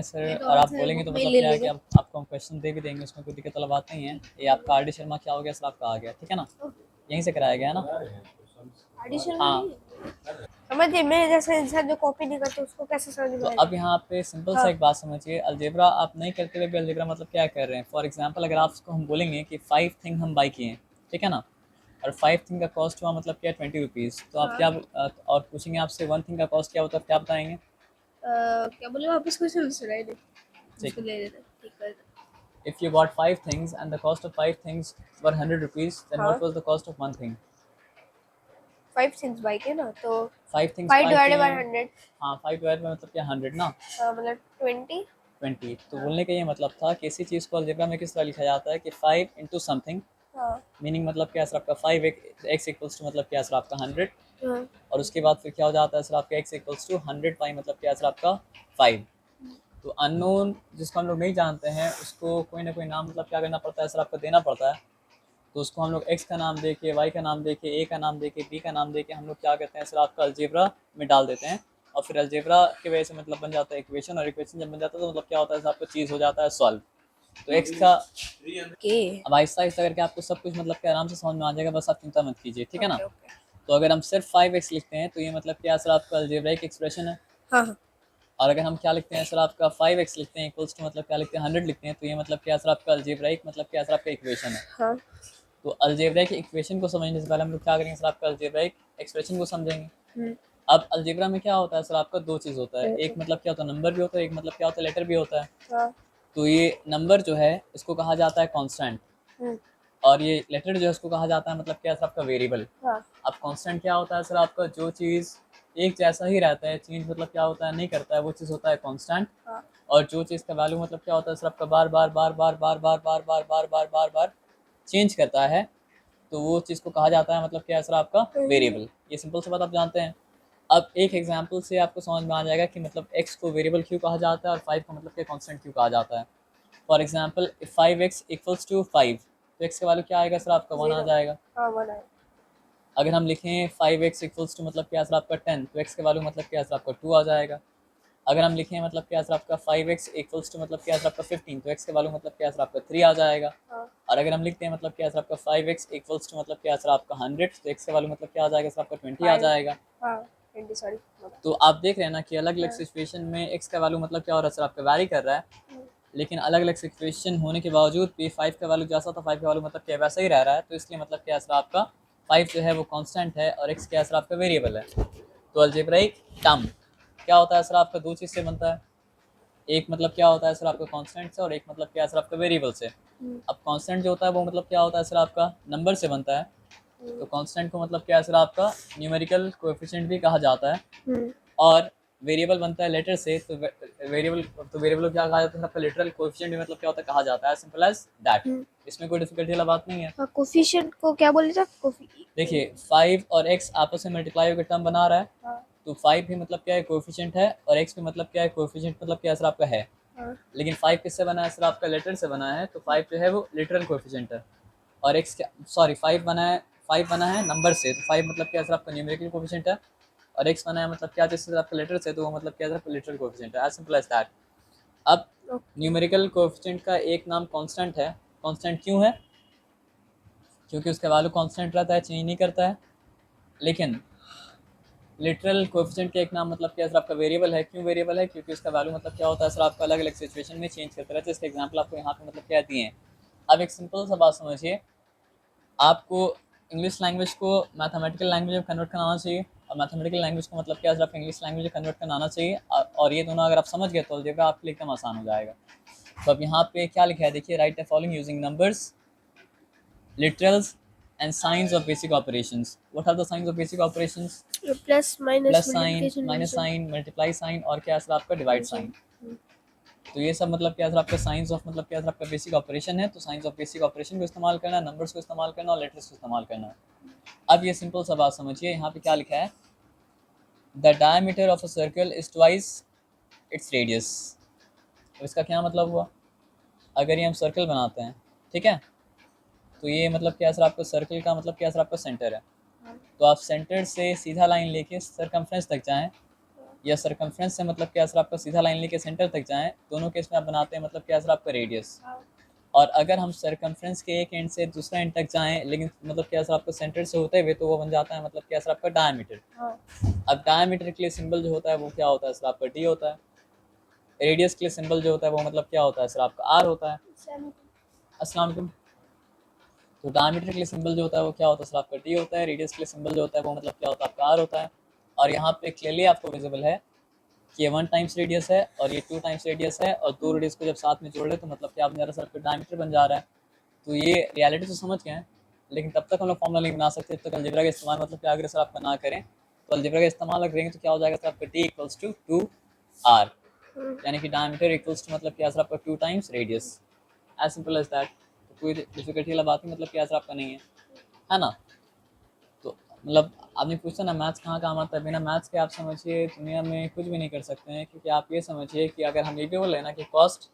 Sir, तो और आप सर बोलेंगे बुक तो में मतलब ले क्या है कि लीजिए। आपको हम क्वेश्चन दे भी देंगे, उसमें कोई दिक्कत वाला बात नहीं है। ये आपका आर डी शर्मा क्या हो गया सर, आपका आ गया, ठीक है ना, यहीं से कराया गया है ना। एडिशन में हाँ, नहीं है। समझिए, मैं जैसे इंसान जो कॉपी नहीं करता उसको कैसे समझ में तो आएगा? अब यहाँ पे सिंपल सा हाँ एक बात समझिए, अलजेब्रा आप नहीं करते हुए भी अलजेब्रा मतलब क्या कर रहे हैं। फॉर एग्जांपल अगर आपको हम बोलेंगे कि 5 थिंग हम बाई किए हैं, ठीक है ना, और 5 थिंग का कॉस्ट हुआ मतलब क्या, 20 रुपीज़, तो आप हाँ। क्या और पूछेंगे आपसे 1 थिंग का कॉस्ट क्या होता है, क्या बताएंगे। क्या बोले वापस? क्वेश्चन सुनाई नहीं। ठीक उसको है, ले लेते, ठीक कर दे। if you bought 5 things and the cost of 5 things were 100 rupees, then what हाँ, was the cost of one thing? 5 six bike है ना, तो 5 थिंग्स फाइव बाई डिवाइडेड किए बाई हैं। 100। हाँ, 5 डिवाइड में मतलब क्या, 100 ना, मतलब 20। 20। तो हाँ बोलने का ये मतलब था कि किसी चीज़ को अलजेब्रा में किस तरह लिखा जाता है कि 5 इंटू समथिंग, हाँ मीनिंग मतलब क्या सर आपका 5 एक्स इक्वल्स टू मतलब क्या सर आपका 100, हाँ। और उसके बाद फिर क्या हो जाता है सर आपका एक्स इक्वल्स टू 100 पाई मतलब क्या सर आपका 5। तो अननोन जिसको हम लोग नहीं जानते हैं उसको कोई ना कोई नाम मतलब क्या करना पड़ता है सर, आपको देना पड़ता है। तो उसको हम लोग एक्स का नाम दे के, वाई का नाम दे के, ए का नाम दे के, बी का नाम दे के हम लोग क्या करते हैं सर, आपका अलजेब्रा में डाल देते हैं। और फिर अलजेब्रा की वजह से मतलब बन जाता है इक्वेशन, और इक्वेशन जब बन जाता है तो मतलब क्या होता है सर, आपको चीज़ हो जाता है सॉल्व। तो एक्स का, ओके अब आहिस्ता आहिस्ता करके आपको सब कुछ मतलब कि आराम से समझ में आ जाएगा, बस आप चिंता मत कीजिए, ठीक है ना। Okay okay. तो अगर हम सिर्फ 5x लिखते हैं तो ये मतलब क्या सर, आपका अलजेब्राइक एक्सप्रेशन है। हाँ हाँ और अगर हम क्या लिखते हैं सर, आपका 5x लिखते हैं इक्वल्स टू मतलब क्या लिखते हैं, 100 लिखते हैं, तो ये मतलब क्या सर, आपका अलजेब्राइक मतलब क्या सर, आपका इक्वेशन है। हाँ। तो अलजेब्रा की इक्वेशन को समझने से पहले हम लोग क्या करेंगे सर, आपका अलजेब्रा एक्सप्रेशन को समझेंगे। हम्म। अब अलजेब्रा में क्या होता है सर, आपका दो चीज़ होता है, एक मतलब क्या होता है, नंबर भी होता है, एक मतलब क्या होता है, लेटर भी होता है। हाँ। तो ये नंबर जो है इसको कहा जाता है कांस्टेंट, हम्म। और ये लेटर जो है इसको कहा जाता है मतलब क्या सर, आपका वेरिएबल। हाँ अब कांस्टेंट क्या होता है सर, आपका जो चीज़ एक जैसा ही रहता है, चेंज मतलब क्या होता है, नहीं करता है, वो चीज़ होता है कांस्टेंट। हाँ। और जो चीज़ का वैल्यू मतलब क्या होता है सर, आपका बार बार बार बार बार बार बार बार बार बार बार बार चेंज करता है, तो वो चीज़ को कहा जाता है मतलब क्या है सर, आपका वेरिएबल। ये सिंपल सी बात आप जानते हैं। अब एक एग्जांपल से आपको समझ में आ जाएगा कि मतलब x को वेरिएबल क्यों कहा जाता है और 5 को मतलब क्या कांस्टेंट क्यों कहा जाता है। For example, if 5x equals to 5, तो x का वैल्यू क्या आएगा सर, आपका 1 आ जीरो। जाएगा। हाँ, 1 है। अगर हम लिखें 5x इक्वल्स टू मतलब क्या सर, आपका 10, तो x का वैल्यू मतलब क्या सर, आपका 2 आ जाएगा। अगर हम लिखें मतलब क्या सर, आपका 5x इक्वल्स टू मतलब क्या सर, आपका 15, तो x का वैल्यू मतलब क्या सर, आपका 3 आ जाएगा। हाँ और अगर हम लिखते हैं मतलब क्या सर, आपका 5x इक्वल्स टू मतलब क्या सर, आपका 100, तो x का वैल्यू मतलब क्या आ जाएगा सर, आपका 20 आ 5। जाएगा। हाँ, 20, सॉरी। तो आप देख रहे हैं ना कि अलग अलग हाँ। सिचुएशन में x का वैल्यू मतलब क्या हो रहा है सर, आपका वैरी कर रहा है। हम्म। लेकिन अलग अलग सिचुएशन होने के बावजूद भी 5 का वैल्यू जैसा था, 5 का वैल्यू मतलब क्या वैसा ही रह रहा है, तो इसलिए मतलब क्या सर, आपका 5 जो है वो कांस्टेंट है और x क्या सर, आपका वेरिएबल है। तो अलजेब्राइक टर्म क्या होता है सर, आपका दो चीज़ से बनता है। एक मतलब क्या होता है सर, आपका कांस्टेंट से, और एक मतलब क्या है सर, आपका वेरिएबल से। हम्म। अब कांस्टेंट जो होता है वो मतलब क्या होता है सर, आपका नंबर से बनता है। तो कांस्टेंट को मतलब क्या है सर, आपका न्यूमेरिकल कोएफिशिएंट भी कहा जाता है। हम्म। और वेरिएबल बनता है लेटर से, तो वेरिएबल, तो वेरिएबल को क्या कहा जाता है, आपका लिटरल कोएफिशिएंट भी मतलब क्या होता है, कहा जाता है, सिंपल एज दैट। हम्म। इसमें कोई डिफिकल्टी वाला बात नहीं है। हाँ, कोफिशिएंट को क्या बोले था? देखिए 5 और x आपस में मल्टीप्लाई होकर टर्म बना रहा है, हाँ तो 5 भी मतलब क्या है, कोएफिशिएंट है, और x भी मतलब क्या है, कोएफिशिएंट मतलब क्या है सर, आपका है। हाँ लेकिन 5 किससे बना है सर, आपका लेटर से बना है, तो 5 जो है वो लिटरल कोएफिशिएंट है। और x क्या, सॉरी 5 बना है, 5 बना है नंबर से, तो 5 मतलब क्या है सर, आपका न्यूमेरिकल कोएफिशिएंट है। और x बना है मतलब क्या, जैसे आपका लेटर से, तो वो मतलब क्या है सर, लिटरल कोएफिशिएंट है, एज सिंपल एज दैट। अब ओके। न्यूमेरिकल कोएफिशिएंट का एक नाम कांस्टेंट है। कांस्टेंट क्यों है? क्योंकि उसका वैल्यू कांस्टेंट रहता है, चेंज नहीं करता है। लेकिन लिटरल कोएफिशिएंट का एक नाम मतलब क्या सर, आपका वेरिएबल है। क्यों वेरिएबल है? क्योंकि उसका वैल्यू मतलब क्या होता है सर, आपका अलग अलग सिचुएशन में चेंज करता रहता है। इसका एग्जांपल आपको यहाँ पे मतलब क्या दिए हैं। अब एक सिंपल सा बात समझिए, आपको इंग्लिश लैंग्वेज को मैथमेटिकल लैंग्वेज में कन्वर्ट करना आना चाहिए, और मैथमेटिकल लैंग्वेज को मतलब क्या सर, आपको इंग्लिश लैंग्वेज में कन्वर्ट करना आना चाहिए। और ये दोनों अगर आप समझ गए तो अलजेब्रा आपके लिए एकदम आसान हो जाएगा। तो अब यहाँ पे क्या लिखा है, देखिए, right the following using numbers, literals and signs of basic operations. What are the signs of basic operations? Plus minus plus sign, multiplication minus division sign, multiply sign, और क्या सर, आपका डिवाइड डिवीजन। साइन। तो ये सब मतलब क्या sir, आपका science of मतलब क्या सर, आपका बेसिक ऑपरेशन है। तो साइंस ऑफ बेसिक ऑपरेशन को इस्तेमाल करना, नंबर्स को इस्तेमाल करना, और लेटर्स को इस्तेमाल करना। अब ये सिंपल सा बात समझिए, यहाँ पे क्या लिखा है, the diameter of a circle is twice its radius. तो इसका क्या मतलब हुआ? अगर ये हम सर्कल बनाते हैं, ठीक है, तो ये मतलब क्या सर, आपका सर्कल का मतलब क्या सर, आपका सेंटर है। तो आप सेंटर से सीधा लाइन लेके सरकमफ्रेंस तक जाएं, या सरकमफ्रेंस से मतलब क्या सर आपका सीधा लाइन लेके सेंटर तक जाएं, दोनों केस में आप बनाते हैं मतलब क्या सर आपका रेडियस। और अगर हम सरकमफ्रेंस के एक एंड से दूसरा एंड तक जाएं लेकिन मतलब क्या सर आपको सेंटर से होते हुए, तो वो बन जाता है मतलब क्या सर आपका डायमीटर। अब डायमीटर के लिए सिंबल जो होता है वो क्या होता है सर आपका डी होता है। रेडियस के लिए सिंबल जो होता है वो मतलब क्या होता है सर आपका आर होता है। अस्सलाम वालेकुम। तो डायमीटर के लिए सिंबल जो होता है वो क्या होता है सर आपका डी होता है। रेडियस के लिए सिंबल जो होता है वो मतलब क्या होता है आपका आर होता है। और यहाँ पे क्लियरली आपको विजिबल है कि ये 1 टाइम्स रेडियस है और ये 2 टाइम्स रेडियस है, और 2 रेडियस को जब साथ में जोड़ ले तो मतलब क्या बन जा रहा है सर आपका डायमीटर बन जा रहा है। तो ये रियलिटी तो समझ गए हैं, लेकिन तब तक हम लोग फॉर्मूला नहीं बना सकते जब तक अलजेब्रा का इस्तेमाल मतलब क्या अगर सर आपका ना करें। तो अलजेब्रा का इस्तेमाल करेंगे तो क्या हो जाएगा सर आपका डी इक्वल्स टू 2r, यानी कि डायमीटर इक्वल्स टू मतलब क्या सर आपका 2 times radius. As simple as that. तो कोई डिफिकल्टी वाला बात नहीं मतलब क्या सर आपका नहीं है ना। तो मतलब आपने पूछा ना मैथ्स कहाँ काम आता है, बिना मैथ्स के आप समझिए दुनिया में कुछ भी नहीं कर सकते हैं। क्योंकि आप ये समझिए कि अगर हम ये भी बोले ना कि cost,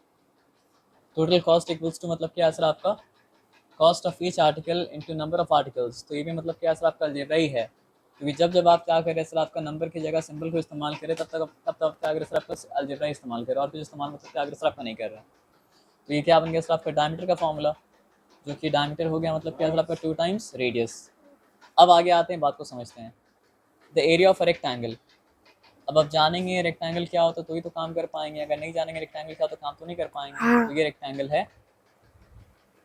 total cost equals to मतलब क्या सर आपका cost of each article into number of articles. तो ये भी मतलब क्या सर आपका अलजेब्रा ही है। क्योंकि जब जब आप क्या करें सर आपका नंबर की जगह सिंबल को इस्तेमाल करें तब क्या करें सर आपका अलजेब्रा ही इस्तेमाल करें, और कुछ इस्तेमाल मतलब क्या करें सर आपका नहीं कर रहा है। तो ये क्या बन गया सर आपका डायमीटर का फॉर्मूला, जो कि डायमीटर हो गया मतलब क्या सर आपका 2 टाइम्स रेडियस। अब आगे आते हैं, बात को समझते हैं। The area of a rectangle. अब आप जानेंगे रेक्टेंगल क्या होता है तो ही तो काम कर पाएंगे, अगर नहीं जानेंगे रेक्टेंगल क्या होता तो काम तो नहीं कर पाएंगे। तो ये रेक्टेंगल है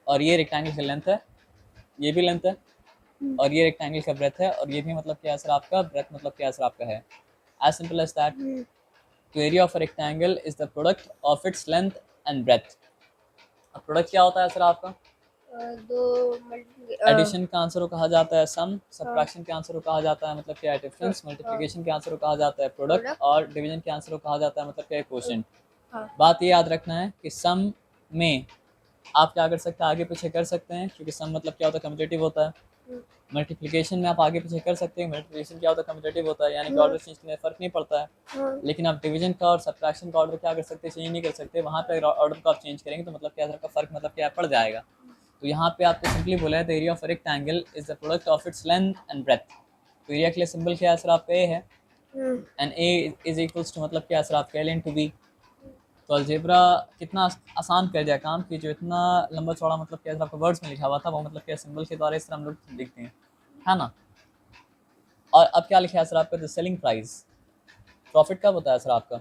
और ये रेक्टेंगल की लेंथ है, ये भी लेंथ है, और ये रेक्टेंगल का ब्रेथ है, और ये भी मतलब क्या सर आपका ब्रेथ मतलब क्या सर आपका है। As simple as that. तो area of a rectangle is the product of its length and breadth. अब प्रोडक्ट क्या होता है सर आपका, दो एडिशन का आंसर को कहा जाता है सम, सब्ट्रैक्शन के आंसर को कहा जाता है मतलब क्या है डिफरेंस, मल्टीप्लिकेशन के आंसर को कहा जाता है प्रोडक्ट, और डिवीजन के आंसर को कहा जाता है मतलब क्या है क्वोशिएंट। बात ये याद रखना है कि सम में आप क्या कर सकते हैं, आगे पीछे कर सकते हैं, क्योंकि सम मतलब क्या होता है कम्यूटेटिव होता है। मल्टीप्लिकेशन में आप आगे पीछे कर सकते हैं, मल्टीप्लिकेशन क्या होता है कम्यूटेटिव होता है, यानी कि ऑर्डर चेंज में फर्क नहीं पड़ता है। लेकिन आप डिवीजन का और सब्ट्रैक्शन का ऑर्डर क्या कर सकते हैं, चेंज नहीं कर सकते। वहाँ पे ऑर्डर को आप चेंज करेंगे तो मतलब क्या का फर्क मतलब क्या पड़ जाएगा। तो यहाँ पे आपको सिंपली बोला है the area of a rectangle is the product of its length and breadth. तो एरिया के लिए सिंबल क्या है सर आपका ए है, and A is equals to मतलब क्या है सर आपका एल इनटू बी। तो अलजेब्रा कितना आसान कर दिया काम, कि जो इतना लंबा चौड़ा मतलब क्या आपका वर्ड्स में लिखा हुआ था वो मतलब क्या सिंबल के द्वारा इस तरह हम लोग लिखते हैं, है ना। और अब क्या लिखा है सर आपका द सेलिंग प्राइस। प्रॉफिट कब होता है सर आपका,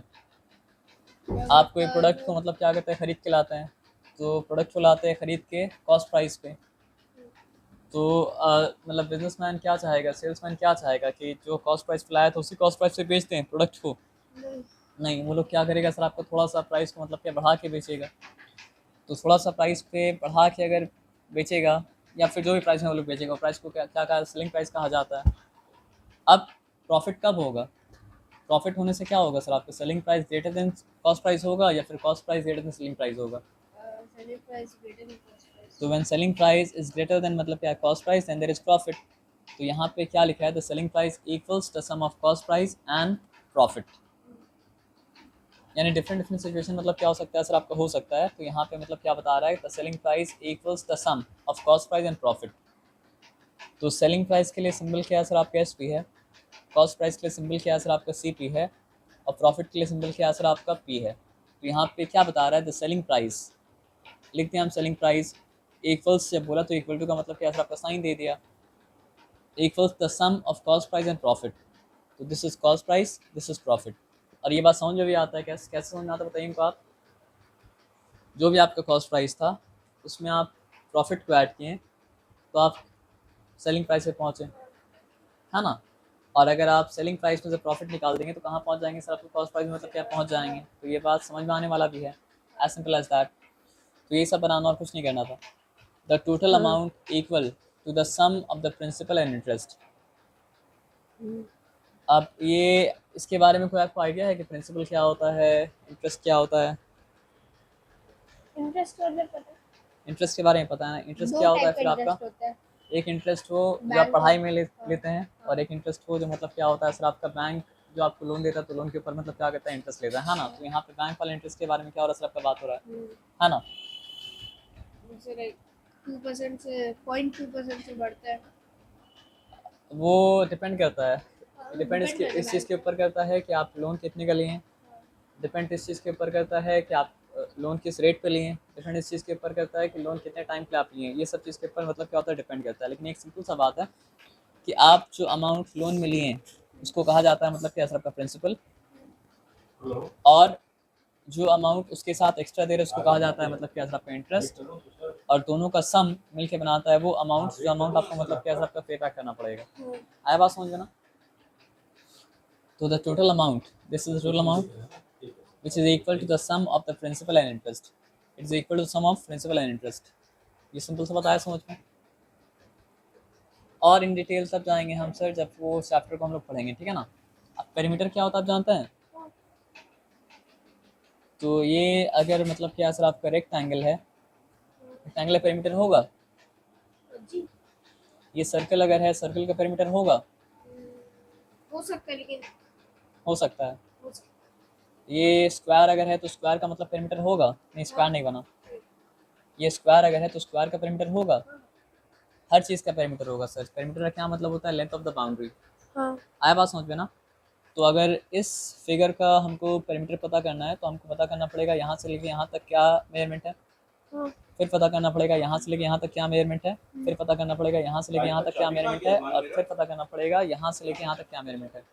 आप कोई प्रोडक्ट को मतलब क्या करते हैं खरीद के लाते हैं, तो प्रोडक्ट को लाते हैं खरीद के कॉस्ट प्राइस पे। तो मतलब बिजनेसमैन क्या चाहेगा, सेल्समैन क्या चाहेगा कि जो कॉस्ट प्राइस पे लाया था उसी कॉस्ट प्राइस पे बेचते हैं प्रोडक्ट को। नहीं, वो लोग क्या करेगा सर आपको थोड़ा सा प्राइस को मतलब क्या बढ़ा के बेचेगा। तो थोड़ा सा प्राइस पे बढ़ा के अगर बेचेगा, या फिर जो भी प्राइस में वो लोग बेचेगा, प्राइस को क्या क्या कहा सेलिंग प्राइस कहा जाता है। अब प्रॉफिट कब होगा, प्रॉफिट होने से क्या होगा सर आपका selling price greater than cost price होगा, या फिर cost price greater than selling price होगा। तो when selling price is greater than मतलब क्या cost price then there is profit. तो यहाँ पे क्या लिखा है the selling price equals the sum of cost price and profit. यानी डिफरेंट डिफरेंट सिचुएशन मतलब क्या हो सकता है सर आपका हो सकता है। तो यहाँ पे मतलब क्या बता रहा है the selling price equals the sum of cost price and profit. तो सेलिंग प्राइस के लिए सिंबल क्या है सर आपका एस पी है, कॉस्ट प्राइस के लिए सिंबल क्या है सर आपका सी पी है, और प्रॉफिट के लिए सिंबल क्या है सर आपका पी है। तो यहाँ पे क्या बता रहा है द सेलिंग प्राइस, लिखते हैं हम सेलिंग प्राइस इक्वल्स, जब बोला तो इक्वल टू का मतलब क्या है सर आपका साइन दे दिया, equals the sum of cost price and profit. तो this is cost price, this is profit. और ये बात समझ में भी आता है, कैसे कैसे समझ में आता है बताइए इनको आप। जो भी आपका कॉस्ट प्राइस था उसमें आप प्रॉफिट को ऐड किए तो आप सेलिंग प्राइस पे पहुँचे, है ना। और अगर आप सेलिंग प्राइस में से प्रॉफिट निकाल देंगे तो कहाँ पहुँच जाएंगे सर आपको कॉस्ट प्राइस में मतलब क्या पहुँच जाएंगे। तो ये बात समझ में आने वाला भी है, एज सिंपल एज दैट। तो ये सब बनाना और कुछ नहीं करना था। The total amount equal to the sum of the principal and interest. अब ये इसके बारे में कोई आपको आइडिया है कि प्रिंसिपल क्या होता है, इंटरेस्ट क्या होता है। इंटरेस्ट पता है। इंटरेस्ट के बारे में पता है ना, इंटरेस्ट दो क्या होता है टाइप का फिर आपका। इंटरेस्ट होता है, एक इंटरेस्ट हो जो आप बैंक पढ़ाई और में लेते हैं, और एक इंटरेस्ट हो जो मतलब क्या होता है सर आपका बैंक जो आपको लोन देता है तो लोन के ऊपर मतलब क्या करता है इंटरेस्ट लेता है ना। तो यहाँ पे बैंक वाले इंटरेस्ट के बारे में क्या हो रहा है सर आपका बात हो रहा है ना। जैसे लाइक 2% से 0.2% से बढ़ता है। वो डिपेंड करता है, डिपेंड इस चीज़ के ऊपर करता है कि आप लोन कितने का लिए हैं, डिपेंड इस चीज़ के ऊपर करता है कि आप लोन किस रेट पे लिए हैं, डिपेंड इस चीज़ के ऊपर करता है कि लोन कितने टाइम के लिए आप लिए हैं। ये सब चीज़ के ऊपर मतलब क्या होता है, डिपेंड करता है। लेकिन एक सिंपल सा बात है कि आप जो अमाउंट लोन में लिए हैं उसको कहा जाता है मतलब क्या सर आपका प्रिंसिपल, और जो अमाउंट उसके साथ एक्स्ट्रा दे रहे हैं उसको कहा जाता है मतलब क्या सर आपका इंटरेस्ट, और दोनों का सम मिलके बनाता है वो अमाउंट, जो अमाउंट आपको मतलब क्या सर आपका पे बैक करना पड़ेगा। आया बात समझ में ना? तो the total amount, this is the total amount which is equal to the sum of the principal and interest. It is equal to the sum of principal and interest. ये सिंपल सा बताया समझ में। और इन डिटेल तब जाएंगे हम sir जब वो चैप्टर को हम लोग पढ़ेंगे, ठीक है ना। अब पेरीमीटर क्या होता है आप जानते हैं? तो ये अगर मतलब क्या सर आपका रेक्टेंगल है, रेक्टेंगल पेरीमीटर होगा। ये सर्कल अगर है, सर्कल का पेरीमीटर होगा, हो सकता है लेकिन हो सकता है। हो सकता ये स्क्वायर अगर है तो स्क्वायर का मतलब पेरीमीटर होगा, नहीं स्क्वायर नहीं बना। ये स्क्वायर अगर है तो स्क्वायर का पेरीमीटर होगा, हर चीज़ का पेरीमीटर होगा सर। पेरीमीटर का क्या मतलब होता है, लेंथ ऑफ द बाउंड्री। हाँ आया बात समझ में ना। तो अगर इस फिगर का हमको पेरीमीटर पता करना है तो हमको पता करना पड़ेगा यहाँ से लेके यहाँ तक क्या मेजरमेंट है, हाँ फिर पता करना पड़ेगा यहाँ से लेके यहाँ तक क्या मेजरमेंट है, फिर पता करना पड़ेगा यहाँ से लेके यहाँ तक क्या मेजरमेंट है, और फिर पता करना पड़ेगा यहाँ से लेके यहाँ तक क्या मेजरमेंट है।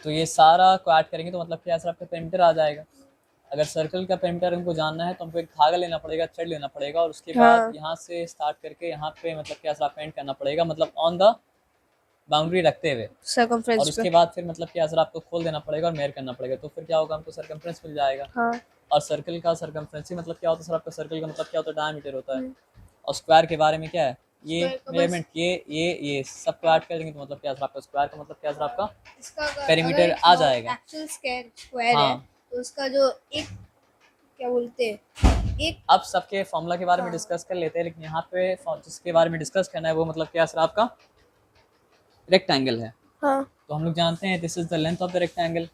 तो ये सारा को ऐड करेंगे तो मतलब क्या सर आपका पेरीमीटर आ जाएगा। अगर सर्कल का पेरीमीटर हमको जानना है तो हमको एक धागा लेना पड़ेगा, थ्रेड लेना पड़ेगा, और उसके बाद हाँ। यहाँ से स्टार्ट करके यहाँ पे मतलब क्या सर आपका एंड करना पड़ेगा, मतलब ऑन द बाउंड्री रखते हुए, और सर्कमफ्रेंस उसके पे। बाद फिर मतलब क्या सर आपको खोल देना पड़ेगा और मेयर करना पड़ेगा, तो फिर क्या होगा, हमको सर्कमफ्रेंस मिल जाएगा। हाँ और सर्कल का सर्कमफ्रेंस ही मतलब क्या होता है सर आपका, सर्कल का मतलब क्या होता है, डायमीटर होता है। और स्क्वायर के बारे में क्या है, ये स्क्वायर का बस- मेजरमेंट, ये सब को ऐड कर देंगे तो मतलब क्या सर आपका स्क्वायर का मतलब क्या सर आपका इसका पेरीमीटर आ जाएगा। एक्चुअल स्क्वायर हाँ। है तो उसका जो एक क्या बोलते हैं एक अब सबके फॉर्मूला के बारे में डिस्कस कर लेते हैं, लेकिन यहाँ पे जिसके बारे में डिस्कस करना है वो मतलब क्या सर आपका रेक्टेंगल है। हाँ तो हम लोग जानते हैं this is the length of the rectangle,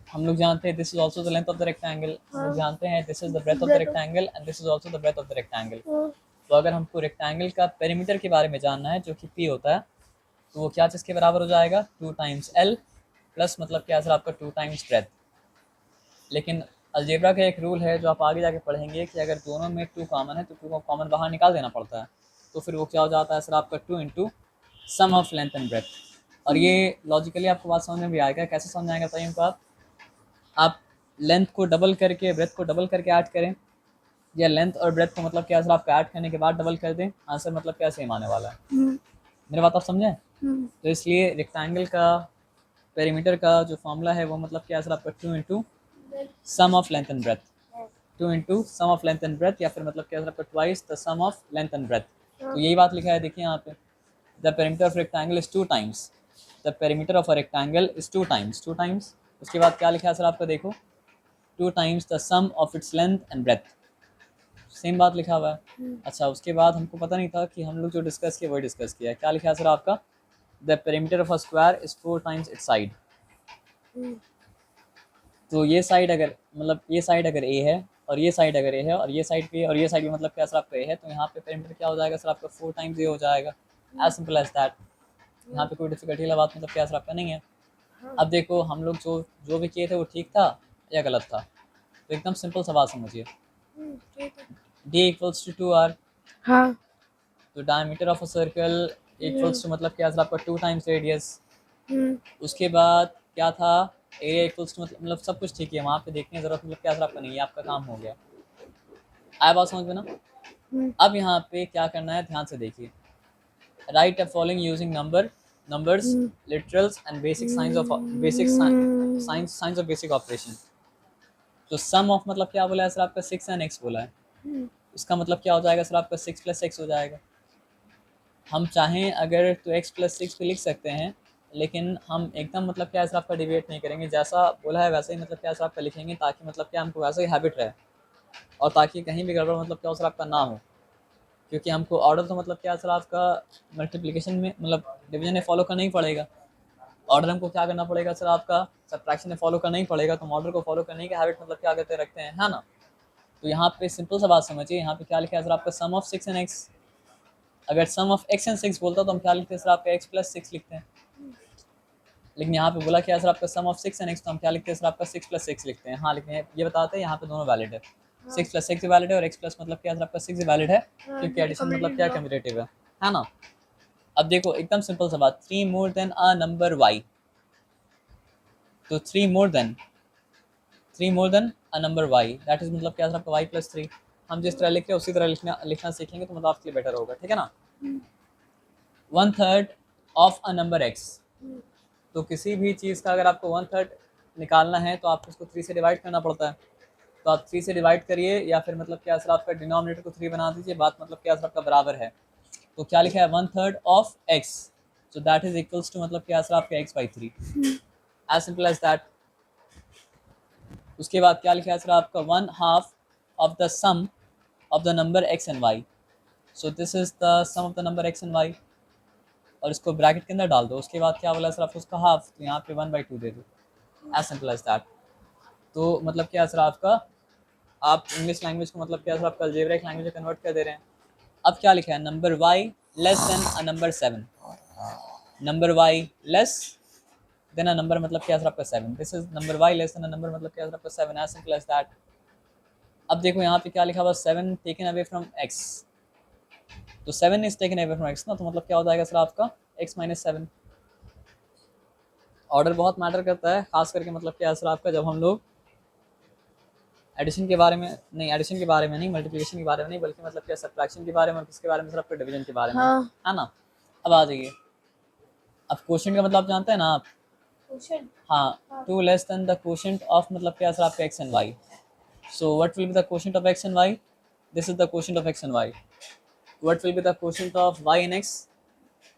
हम लोग जानते हैं this is also the length of the rectangle, हम लोग जानते हैं this is the breadth of the rectangle and this is also the breadth of the rectangle. तो अगर हमको रेक्टेंगल का पेरीमीटर के बारे में जानना है जो कि पी होता है, तो वो क्या चीज़ के बराबर हो जाएगा, 2 टाइम्स एल प्लस मतलब क्या सर आपका 2 टाइम्स ब्रेथ। लेकिन अलजेब्रा का एक रूल है जो आप आगे जाके पढ़ेंगे कि अगर दोनों में 2 कॉमन है तो 2 को कॉमन बाहर निकाल देना पड़ता है, तो फिर वो क्या हो जाता है सर आपका 2 into sum of length and breadth. और ये लॉजिकली आपको बात समझ में भी आएगा, कैसे समझ आएगा बताइए हमको। आप लेंथ को डबल करके ब्रेथ को डबल करके ऐड करें, या लेंथ और ब्रेथ को मतलब क्या सर आपका ऐड करने के बाद डबल कर दें, आंसर मतलब क्या सेम आने वाला है। मेरी बात आप समझें। तो इसलिए रेक्टेंगल का पेरीमीटर का जो फॉर्मूला है वो मतलब क्या सर आपका 2 into sum of length and breadth, 2 into sum of length and breadth, या फिर मतलब क्या सर आपका twice the sum of length and breadth. तो यही बात लिखा है, देखिए यहाँ पे, the perimeter of rectangle is 2 times, the perimeter of a rectangle is 2 times, 2 times, उसके बाद क्या लिखा है सर आपका, देखो 2 times the sum of its length and breath, same बात लिखा हुआ है। अच्छा, उसके बाद हमको पता नहीं था कि हम लोग जो डिस्कस किया वही डिस्कस किया है। क्या लिखा है सर आपका, the perimeter of a square is 4 times it's side. तो ये साइड अगर मतलब ये साइड अगर ए है, और ये साइड अगर ए है, और ये साइड पे और ये साइड भी मतलब क्या सर आपका ए है, तो यहाँ पे पेरीमीटर क्या हो जाएगा सर आपका 4 टाइम्स ए हो जाएगा, एज सिंपल एज दैट। यहाँ पे कोई डिफिकल्टी वाला बात मतलब क्या सर आपका नहीं है। अब देखो हम लोग जो जो भी किए थे वो ठीक था या गलत था, तो एकदम सिंपल सा बात समझिए, d इक्वल्स टू 2r, हाँ तो diameter of a circle equals to मतलब क्या सर आपका 2 टाइम्स रेडियस। उसके बाद क्या था, एरिया इक्वल्स टू मतलब सब कुछ ठीक है, वहाँ पे देखने की जरूरत मतलब क्या सर आपका नहीं है, आपका काम हो गया। आया बात समझ में ना। अब यहाँ पे क्या करना है, ध्यान से देखिए, right a following using numbers, literals and basic signs of basic operation। तो सम ऑफ मतलब क्या बोला है सर आपका 6 एंड x बोला है, इसका मतलब क्या हो जाएगा सर आपका 6 + x हो जाएगा। हम चाहें अगर तो x + 6 पे लिख सकते हैं, लेकिन हम एकदम मतलब क्या सर आपका डिवेट नहीं करेंगे, जैसा बोला है वैसे ही मतलब क्या सर आपका लिखेंगे, ताकि मतलब क्या हमको वैसे ही हैबिट रहे, और ताकि कहीं भी गड़बड़ मतलब क्या सर आपका ना हो। क्योंकि हमको ऑर्डर तो मतलब क्या सर आपका मल्टीप्लिकेशन में मतलब डिवीजन में फॉलो करना ही पड़ेगा, ऑर्डर हमको क्या करना पड़ेगा सर आपका सब्ट्रैक्शन में फॉलो करना ही पड़ेगा, तो हम ऑर्डर को फॉलो करने की हैबिट मतलब क्या करते रखते हैं, है ना। तो यहाँ पे सिंपल सा बात समझिए, यहाँ पे क्या लिखा है सर आपका सम ऑफ 6 एंड x, अगर सम ऑफ x एंड 6 बोलता तो हम क्या लिखते हैं सर आपका x प्लस 6 लिखते हैं, लेकिन यहाँ पे बोला क्या सर आपका सम ऑफ 6 एंड x, तो हम क्या लिखते हैं सर आपका 6 प्लस 6 लिखते हैं। हाँ लिखते हैं, ये बताते हैं यहाँ पे दोनों वैलिड है, 6 प्लस 6 वैलिड है और x प्लस मतलब क्या सर आपका 6 वैलिड है, क्योंकि एडिशन मतलब क्या कम्यूटेटिव है ना। अब देखो एकदम सिंपल सा बात, 3 more than a number y, तो 3 more than a number y, that is मतलब क्या सर आपका y प्लस 3। हम जिस तरह लिख रहे हैं उसी तरह लिखना सीखेंगे तो मतलब आपके लिए बेटर होगा, ठीक है ना। 1/3 ऑफ अ नंबर x, तो किसी भी चीज़ का अगर आपको 1/3 निकालना है तो आपको उसको 3 से डिवाइड करना पड़ता है, तो आप 3 से डिवाइड करिए या फिर मतलब क्या सर आपका डिनोमिनेटर को 3 बना दीजिए, बात मतलब क्या सर आपका बराबर है। तो क्या लिखा है 1/3 of x, so that is equals to मतलब क्या सर आपका x by 3, as simple as that। उसके बाद क्या लिखा है सर आपका 1/2 of the sum of the number x and y, so this is the sum of the number x and y, और इसको ब्रैकेट के अंदर डाल दो। उसके बाद क्या बोला सर आपको उसका हाफ, तो यहाँ पे 1/2 दे दो, as simple as that। तो मतलब क्या सर आपका, आप इंग्लिश लैंग्वेज को मतलब क्या सर आपका अलजेब्रिक लैंग्वेज में कन्वर्ट कर दे रहे हैं। अब क्या लिखा है, number y less than a number 7, number y less than a number मतलब क्या सर आपका 7, this is number y less than a number मतलब क्या सर आपका 7, एज सिंपल एज दैट। अब देखो यहाँ पे क्या लिखा हुआ, 7 टेकन अवे फ्रॉम x, तो 7 is taken away from x ना, तो मतलब क्या हो जाएगा सर आपका x माइनस 7। ऑर्डर बहुत मैटर करता है, खास करके मतलब क्या सर आपका जब हम लोग एडिशन के बारे में नहीं, एडिशन के बारे में नहीं, मल्टीप्लिकेशन के बारे में नहीं, बल्कि मतलब क्या सब्ट्रैक्शन के बारे में और किसके बारे में सर आपके डिवीजन के बारे में, हाँ। है ना। अब आ जाइए, अब क्वोशिएंट का मतलब जानते हैं ना आप, क्वेश्चन। हाँ, 2 less than the quotient of मतलब क्या सर आपका x and y, so what will be the quotient of x and y, this is the quotient of x and y। What will be the quotient of y and x,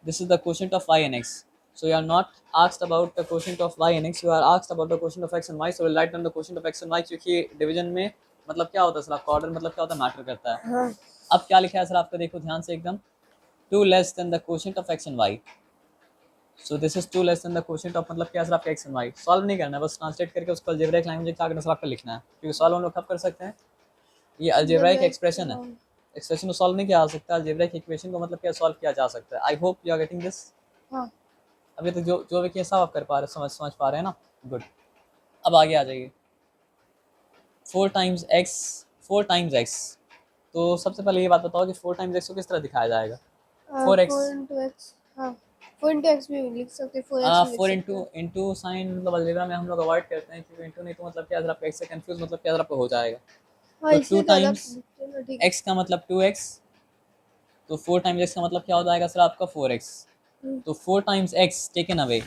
this is the quotient of y and x, so you are not asked about the quotient of y and x, you are asked about the quotient of x and y, so we'll write down the quotient of x and y, क्योंकि division में मतलब क्या होता है sir आपका order मतलब क्या होता है मैटर करता है। हाँ। अब क्या लिखा है सर आपका, देखो ध्यान से एकदम, 2 less than the quotient of x and y, so this is 2 less than the quotient of मतलब क्या सर आपका x and y। सॉल्व नहीं करना है, बस ट्रांसलेट करके उसको अलजेब्रिक लैंग्वेज में क्या करना सर आपका लिखना है, क्योंकि सॉल्व हम लोग कब कर सकते हैं, ये अलजेब्रिक एक्सप्रेशन है, एक्सप्रेशन को सॉल्व नहीं किया जा सकता, अलजेब्रिक इक्वेशन को मतलब क्या सॉल्व किया जा सकता है। I hope you are getting this. हाँ। अभी तक जो भी किया सब आप कर पा रहे, समझ पा रहे हैं ना, गुड। अब आगे आ जाइए, 4 टाइम्स x, तो सबसे पहले ये बात बताओ कि 4 टाइम्स x को किस तरह दिखाया जाएगा, 4x, 4 into x। हाँ, 4 into x भी लिख सकते हैं, 4x भी लिख 4 सकते इंटू हैं। इंटू साइन मतलब अलजेब्रा में हम लोग अवॉइड करते हैं, क्योंकि इंटू नहीं तो मतलब क्या अगर आपका x से कंफ्यूज मतलब क्या अगर आपको हो जाएगा, हाँ, तो इसलिए 2 तो अलग टाइम्स लिखते हैं ना, ठीक है। x का मतलब 2x, तो 4 टाइम्स x का मतलब क्या हो जाएगा सर आपका 4x, तो 4 टाइम्स x टेकन अवे,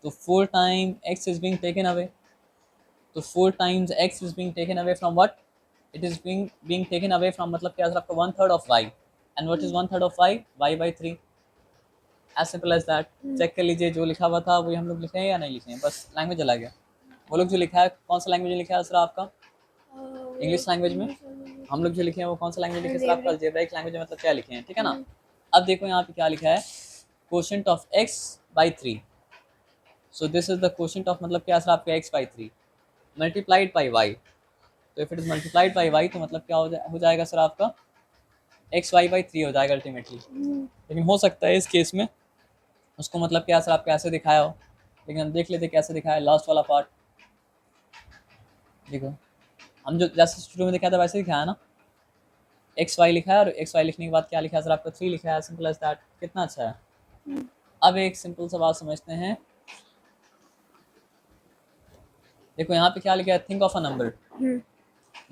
तो 4 time x is being taken away, तो 4 times x is being taken away from what, it is being taken away from मतलब क्या सर आपका 1/3 of y, and what is 1/3 of y, y by 3, as simple as that. Check कर लीजिए जो लिखा हुआ था वही हम लोग लिखे हैं या नहीं लिखे हैं, बस लैंग्वेज अलग है। वो लोग जो लिखा है कौन सा लैंग्वेज में लिखा है सर आपका, इंग्लिश लैंग्वेज में, हम लोग जो लिखे हैं वो कौन सा लैंग्वेज लिखे हैं सर आपका, अलजेब्रिक लैंग्वेज में मतलब क्या लिखे हैं, ठीक है ना। अब देखो यहाँ पे क्या लिखा है, quotient of x by 3, so this is the quotient of मतलब क्या सर आपका x by 3 multiplied by y, तो if it is multiplied by y तो मतलब क्या हो जाएगा सर आपका एक्स वाई बाई 3 हो जाएगा अल्टीमेटली। लेकिन हो सकता है इस केस में उसको मतलब क्या सर आपका ऐसे दिखाया हो, लेकिन हम देख लेते कैसे दिखाया है, लास्ट वाला पार्ट देखो, हम जो जैसे शुरू में दिखाया था वैसे दिखाया ना, एक्स वाई लिखा है और एक्स वाई लिखने के बाद क्या लिखा है सर आपका 3 लिखा है, सिंपल एज दैट, कितना अच्छा है। अब एक सिंपल सा बात समझते हैं, देखो यहाँ पे क्या लिखा है, think of a number,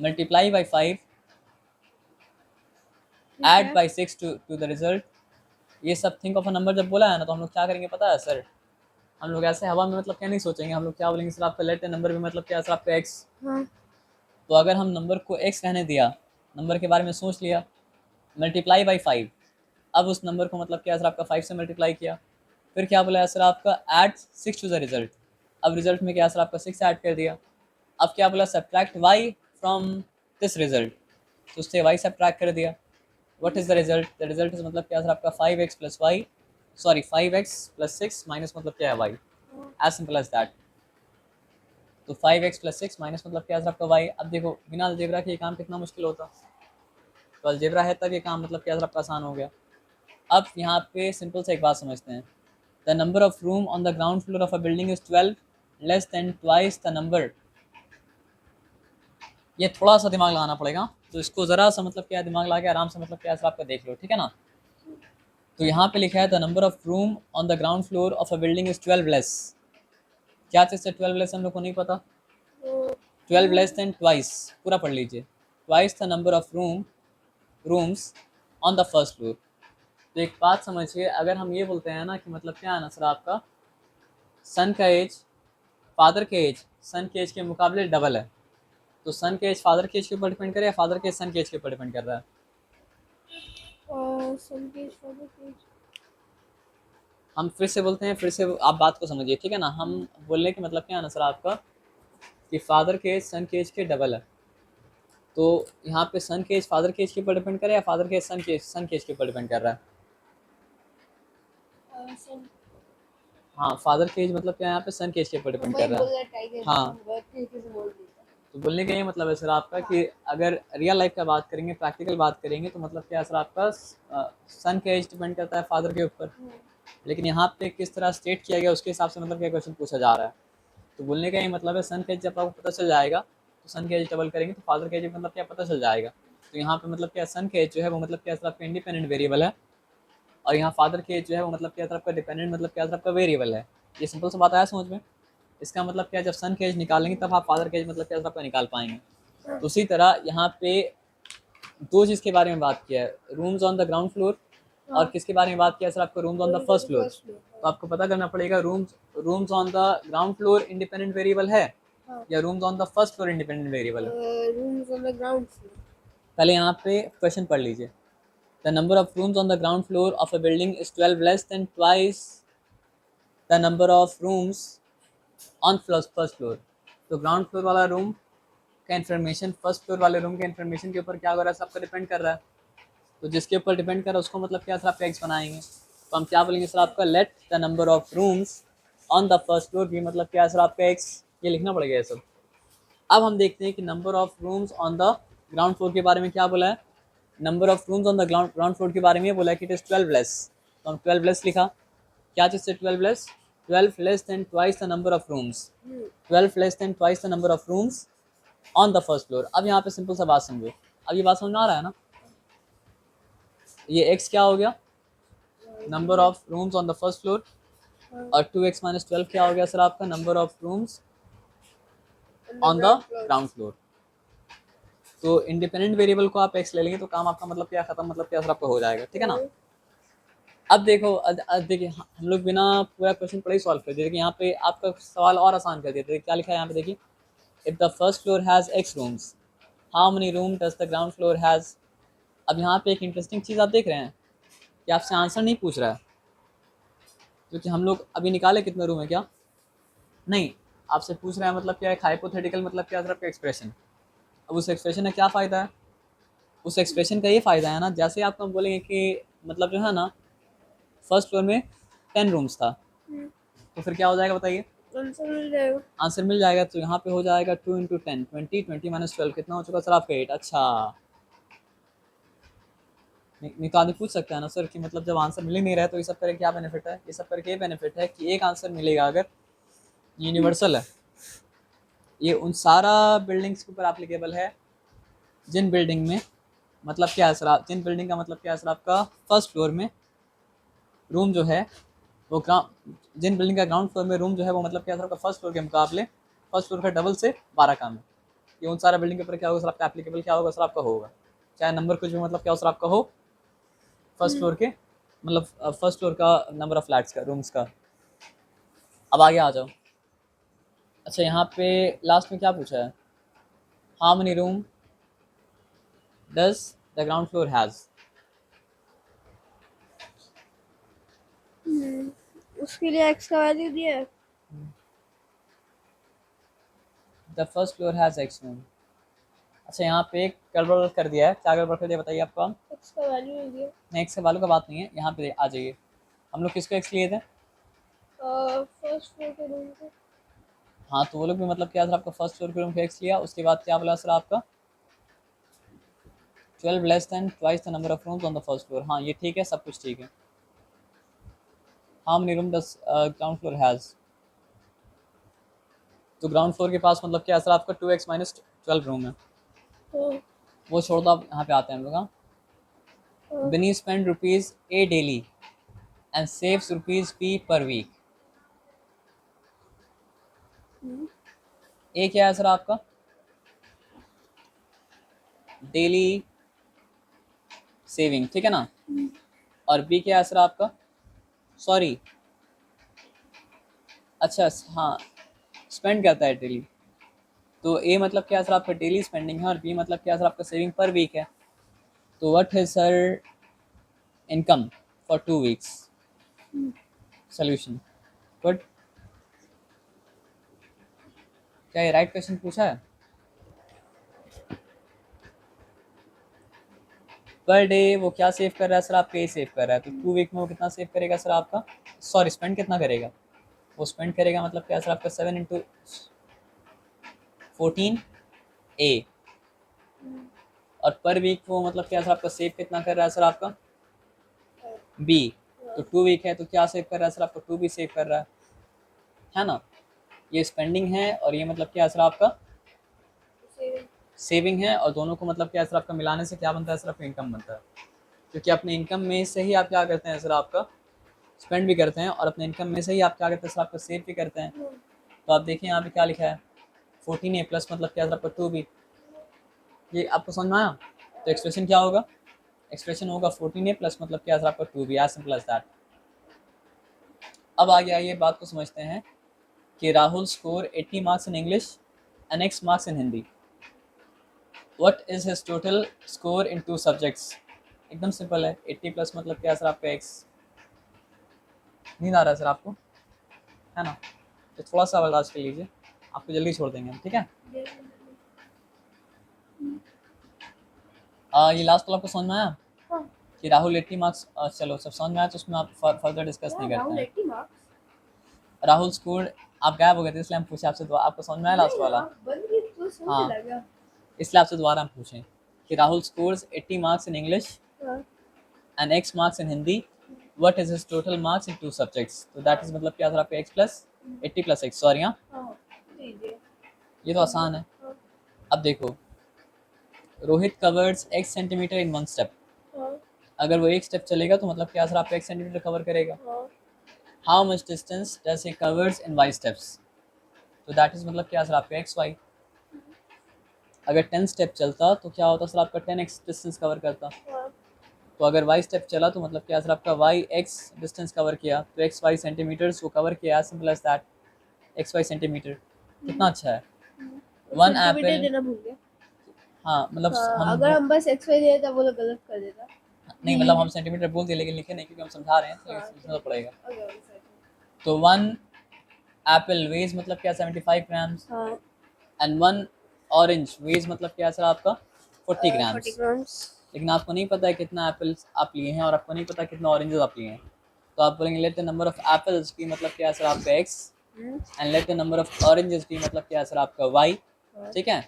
multiply by 5, add by 6 to the result, ये सब थिंक ऑफ अ नंबर जब बोला है ना तो हम लोग क्या करेंगे पता है सर, हम लोग ऐसे हवा में मतलब क्या नहीं सोचेंगे, हम लोग क्या बोलेंगे सर आपका लेट नंबर में मतलब क्या सर आपका एक्स, तो अगर हम नंबर को एक्स कहने दिया, नंबर के बारे में सोच लिया, मल्टीप्लाई बाई 5, अब उस नंबर को मतलब क्या सर आपका 5 से मल्टीप्लाई किया, फिर क्या बोला सर आपका ऐड 6 टू द रिजल्ट, अब रिजल्ट में क्या सर आपका 6 ऐड कर दिया, अब क्या बोला subtract y from this result, तो उससे y सब्ट्रैक्ट कर दिया, what is the result, the result is मतलब क्या सर आपका 5x plus y, sorry 5x plus 6 minus मतलब क्या है y, as simple as that. तो 5x प्लस 6 माइनस मतलब क्या सर आपका y। अब देखो बिना अलजेब्रा के ये काम कितना मुश्किल होता, तो अलजेब्रा है तब ये काम मतलब क्या सर आपका आसान हो गया। अब यहाँ पे सिंपल से एक बात समझते हैं, the number of room on the ground floor of a building is 12 less then twice the number. ये थोड़ा सा दिमाग लगाना पड़ेगा, तो इसको ज़रा सा मतलब क्या दिमाग लगा के आराम से मतलब क्या है आपका देख लो, ठीक है ना। तो यहाँ पे लिखा है the number of room on the ground floor of a building is 12 less. क्या चीज़ से 12 लेस हम लोग को नहीं पता। 12 लेस देन ट्वाइस, पूरा पढ़ लीजिए, twice the number of rooms on the first floor. तो एक बात समझिए, अगर हम ये बोलते हैं ना कि मतलब क्या है ना सर आपका सन का एज फादर के एज सन के एज के मुकाबले डबल है, तो सन के एज फादर के एज के ऊपर डिपेंड करे या फादर के एज सन के एज के ऊपर डिपेंड कर रहा है। हम फिर से बोलते हैं, फिर से आप बात को समझिए, ठीक है ना। हम बोलने के मतलब क्या है ना सर आपका कि फादर के एज सन के एज के डबल है, तो यहाँ पे सन के एज फादर के एज के ऊपर डिपेंड करे या फादर के एज सन के एज के ऊपर डिपेंड कर रहा है। हाँ, फादर के एज मतलब क्या है यहाँ पे सन के एज के ऊपर डिपेंड कर रहा है। हाँ, तो बोलने का ये मतलब है सर आपका कि अगर रियल लाइफ का बात करेंगे, प्रैक्टिकल बात करेंगे, तो मतलब क्या है सर आपका सन का एज डिपेंड करता है फादर के ऊपर, लेकिन यहाँ पे किस तरह स्टेट किया गया उसके हिसाब से मतलब क्या क्वेश्चन पूछा जा रहा है। तो बोलने का ये मतलब है सन का एज जब आपको पता चल जाएगा तो सन का एज डबल करेंगे तो फादर का एज मतलब क्या पता चल जाएगा। तो यहाँ पे मतलब क्या सन का एज जो है वो मतलब क्या सर आपका इंडिपेंडेंट वेरिएबल है, और यहाँ फादर के एज जो है वो मतलब क्या सर आपका डिपेंडेंट मतलब क्या सर आपका वेरिएबल है। ये सिंपल सा बात आया समझ में। इसका मतलब क्या, जब सन के एज निकालेंगे तब आप फादर के एज मतलब क्या सर आपका निकाल पाएंगे। तो उसी तरह यहाँ पे दो चीज़ के बारे में बात किया है, rooms on the ground floor और किसके बारे में बात किया सर आपको, rooms on the first floor. तो आपको पता करना पड़ेगा rooms on the ground floor independent variable है या rooms on the first floor independent variable है। Rooms on the ground floor. पहले यहाँ पे क्वेश्चन पढ़ लीजिए, the number of rooms on the ground floor of a building is 12 less then twice the number of rooms on first floor. तो ground floor वाला room का information first floor वाले room के इन्फॉर्मेशन के ऊपर क्या हो रहा है सबका डिपेंड कर रहा है, तो जिसके ऊपर डिपेंड कर रहा है उसको मतलब क्या सर आपका एक्स बनाएंगे। तो हम क्या बोलेंगे सर आपका let the number of rooms on the first floor भी मतलब क्या है सर आपका एक्स, ये लिखना पड़ेगा ये सब। अब हम देखते हैं कि number of rooms on the ground floor के बारे में क्या बोला है। Number of rooms on the ground floor के बारे में ये बोला है कि इट इज़ 12 लेस, तो हम 12 लेस लिखा। क्या चीज़ से 12 less, 12 less then twice the number of rooms, 12 less then twice the number of rooms on the first floor. अब यहाँ पे सिंपल सा बात समझो, अब ये बात समझ में आ रहा है ना। ये x क्या हो गया, number of rooms on the first floor, और 2x माइनस 12 क्या हो गया सर आपका, number of rooms on the ground floor. तो इंडिपेंडेंट वेरिएबल को आप x ले लेंगे तो काम आपका मतलब क्या खत्म, मतलब क्या सर आपका हो जाएगा, ठीक है ना। अब देखो देखिए हम लोग बिना पूरा क्वेश्चन पढ़े ही सॉल्व कर दिए, देखिए यहाँ पे आपका सवाल और आसान कर दिया। देखिए क्या लिखा है यहाँ पे, देखिए if the first floor has x rooms how many room does the ground floor has. अब यहाँ पे एक इंटरेस्टिंग चीज़ आप देख रहे हैं कि आपसे आंसर नहीं पूछ रहा है, क्योंकि हम लोग अभी निकाले कितने रूम है क्या, नहीं, आपसे पूछ रहा है मतलब क्या है हाइपोथेटिकल मतलब क्या सर आपका एक्सप्रेशन। अब उस एक्सप्रेशन का क्या फ़ायदा है, उस एक्सप्रेशन का ये फ़ायदा है ना, जैसे आपको हम बोलेंगे कि मतलब जो है ना फर्स्ट फ्लोर में 10 रूम्स था, तो फिर क्या हो जाएगा बताइए, आंसर मिल जाएगा। आंसर मिल जाएगा। तो यहाँ पे हो जाएगा 2 इंटू 10 20, 20 माइनस 12 कितना हो चुका सर आपका 8। अच्छा, नहीं तो आदमी पूछ सकता है ना सर कि मतलब जब आंसर मिल ही नहीं रहा है तो ये सब करके क्या बेनिफिट है। ये सब करके ये बेनिफिट है कि एक आंसर मिलेगा अगर यूनिवर्सल है, ये उन सारा बिल्डिंग्स के ऊपर एप्लीकेबल है जिन बिल्डिंग में मतलब क्या है सर जिन बिल्डिंग का मतलब क्या है सर आपका फर्स्ट फ्लोर में रूम जो है वो जिन बिल्डिंग का ग्राउंड फ्लोर में रूम जो है वो मतलब क्या है सर आपका फर्स्ट फ्लोर के मुकाबले फर्स्ट फ्लोर का डबल से 12 कम है। ये उन सारा बिल्डिंग के ऊपर क्या होगा सर आपका एप्लीकेबल क्या होगा सर आपका होगा, चाहे नंबर कुछ भी मतलब क्या हो सर आपका हो फर्स्ट फ्लोर के मतलब फर्स्ट फ्लोर का नंबर ऑफ फ्लैट्स का रूम्स का। अब आगे आ जाओ। अच्छा यहाँ पे लास्ट में क्या पूछा है, how many room does the ground floor has. उसके लिए x का वैल्यू दिया है। The first floor has x room. अच्छा यहाँ पे एक गड़बड़ कर दिया है, क्या गड़बड़ कर दिया बताइए आपको। x का वैल्यू नहीं दिया। नहीं एक्स के वालों का बात नहीं है, यहाँ पे आ जाइए। हम लोग किसको एक्स लिए थे, फर्स्ट फ्लोर के रूम को। हाँ तो वो लोग भी मतलब क्या सर आपका फर्स्ट फ्लोर के रूम को एक्स लिया, उसके बाद क्या बोला सर आपका 12 less then twice the number of rooms on the first floor. हाँ ये ठीक है, सब कुछ ठीक है। How many room does ground floor has? तो ग्राउंड फ्लोर के पास मतलब क्या सर आपका 2x माइनस 12 रूम है, वो छोड़ दो, आप यहाँ पे आते हैं हम लोग। हाँ, Binny spend rupees a daily and saves rupees p per week. A क्या है सर आपका? डेली सेविंग, ठीक है ना। और बी क्या है सर आपका? सॉरी, अच्छा हाँ, स्पेंड करता है डेली। तो ए मतलब क्या सर आपका डेली स्पेंडिंग है, और बी मतलब क्या सर आपका सेविंग पर वीक है। तो what is sir income for 2 weeks? Solution, good. क्या ये राइट क्वेश्चन पूछा है? पर डे वो क्या सेव कर रहा है सर आपका? ए सेव कर रहा है। तो 2 वीक में वो कितना सेव करेगा सर आपका? सॉरी, स्पेंड कितना करेगा? वो स्पेंड करेगा मतलब क्या सर आपका 7 इंटू 14 ए। और पर वीक वो मतलब क्या सर आपका सेव कितना कर रहा है सर आपका? बी। तो 2 वीक है तो क्या सेव कर रहा है सर आपका? 2 भी सेव कर रहा है ना। ये स्पेंडिंग है और ये मतलब क्या सर आपका? सेविंग है। और दोनों को मतलब क्या सर आपका मिलाने से क्या बनता है सर आपका? इनकम बनता है। क्योंकि अपने इनकम में से ही आप क्या करते हैं सर आपका? स्पेंड भी करते हैं, और अपने इनकम में से ही आप क्या करते हैं सर आपका? सेव भी करते हैं। तो आप देखिए यहाँ पे क्या लिखा है, 14 ए प्लस मतलब क्या सर आपका 2 बी। ये आपको समझ में आया? तो एक्सप्रेशन क्या होगा? एक्सप्रेशन होगा 14 ए प्लस मतलब क्या सर आपका 2 B, as simple as that. अब आगे आइए बात को समझते हैं कि Rahul score 80 marks in English and X marks in Hindi. What is his total score in 2 subjects? एकदम सिंपल है, 80 प्लस मतलब क्या सर आपका एक्स। नींद आ रहा है सर आपको, है ना? तो थोड़ा सा बर्दाश्त कर लीजिए, आपको जल्दी छोड़ देंगे हम, ठीक है। ये लास्ट वाला आपको समझ में आया? हाँ। कि राहुल 80 मार्क्स, चलो सब समझ में आया, तो उसमें आप फर्दर डिस्कस नहीं करते हैं। राहुल स्कोर, आप गायब हो गए थे इसलिए हम पूछे आपसे, आपको समझ में आया लास्ट वाला? हाँ, इसलिए आपसे दोबारा हम पूछें कि Rahul scores 80 marks in English and X marks in Hindi, what is his total marks in 2 subjects? तो दैट इज मतलब क्या सर आपका x plus 80 plus x, sorry. हाँ, ये तो आसान है। अब देखो, रोहित कवर्स x सेंटीमीटर इन 1 स्टेप। अगर वो एक स्टेप चलेगा तो मतलब क्या सर आपका x सेंटीमीटर कवर करेगा। How much distance does he covers in y steps? तो दैट इज मतलब क्या सर आपका xy। अगर 10 स्टेप चलता तो क्या होता सर आपका 10x डिस्टेंस कवर करता। तो अगर y स्टेप चला तो मतलब क्या सर आपका yx डिस्टेंस कवर किया, तो xy सेंटीमीटर्स को कवर किया, simple as that. xy centimetre कितना अच्छा है। 1 एप्पल देना भूल गया। हाँ मतलब हम अगर हम बस xy दे देता वो तो गलत कर देता। नहीं मतलब हम सेंटीमीटर बोल दिए लेकिन लिखे नहीं, क्योंकि हम समझा रहे हैं तो लिखना तो पड़ेगा। तो 1 एप्पल वेज मतलब क्या 75 ग्राम्स एंड 1 ऑरेंज वेज मतलब क्या सर आपका 40 ग्राम्स। लेकिन आपको नहीं पता है कितना एप्पल्स आप लिए हैं, और आपको नहीं पता कितना ऑरेंजेस आप लिए हैं। तो आप बोलेंगे let the number of apples भी मतलब क्या सर आपका x and let the number of oranges भी मतलब क्या सर आपका y, ठीक है।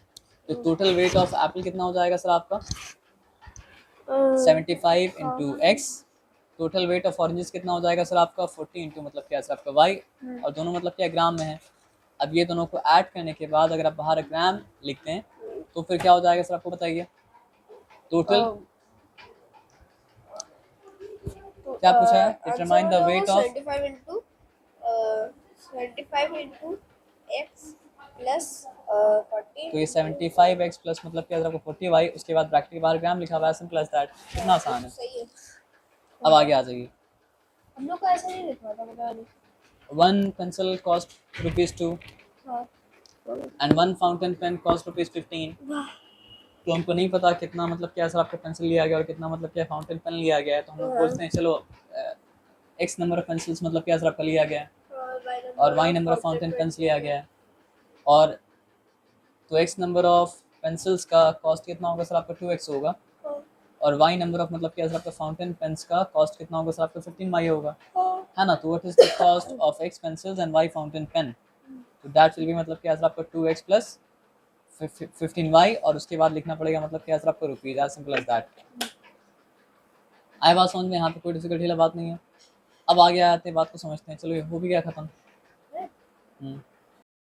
तो टोटल वेट ऑफ एप्पल कितना हो जाएगा सर आपका 75 into x. Total weight of oranges कितना हो जाएगा सर आपका 40 इंटू मतलब क्या सर आपका y, और दोनों मतलब क्या ग्राम में है। अब ये दोनों को ऐड करने के बाद अगर आप बाहर ग्राम लिखते हैं तो फिर क्या हो जाएगा सर आपको बताइए। टोटल क्या पूछा है? Determine the weight of 75 into x plus 40। तो ये 75x प्लस मतलब क्या आपको 40y, उसके बाद ब्रैकेट के बाहर ग्राम लिखा हुआ है, सिंपल एज दैट। कितना आसान है। सही है। अब आगे आ जाइए। हम लोग को ऐसा नहीं लिखना था, बता दो। 1 pencil cost ₹2 and 1 fountain pen cost ₹15। तो हमको नहीं पता कितना मतलब क्या सर आपका पेंसिल लिया गया और कितना मतलब क्या फाउंटेन पेन लिया गया है, तो हम लोग बोलते हैं चलो x नंबर ऑफ पेंसिल्स मतलब क्या सर आपका लिया गया है और y number of fountain pens लिया गया है। और तो x नंबर ऑफ पेंसिल्स का कॉस्ट कितना होगा सर आपका 2x होगा, और y नंबर ऑफ मतलब क्या सर आपका फाउंटेन पेन्स का कॉस्ट कितना होगा सर आपका 15y होगा, है ना। तो what is the cost of x pencils and y fountain pen? तो दैट विल बी मतलब क्या सर आपका 2x प्लस 15y और उसके बाद लिखना पड़ेगा मतलब क्या सर आपको rupees, as simple as that. आए बात समझ में, यहाँ पे कोई डिफिकल्टी वाला बात नहीं है। अब आगे आते हैं बात को समझते हैं। चलो ये हो भी गया खत्म।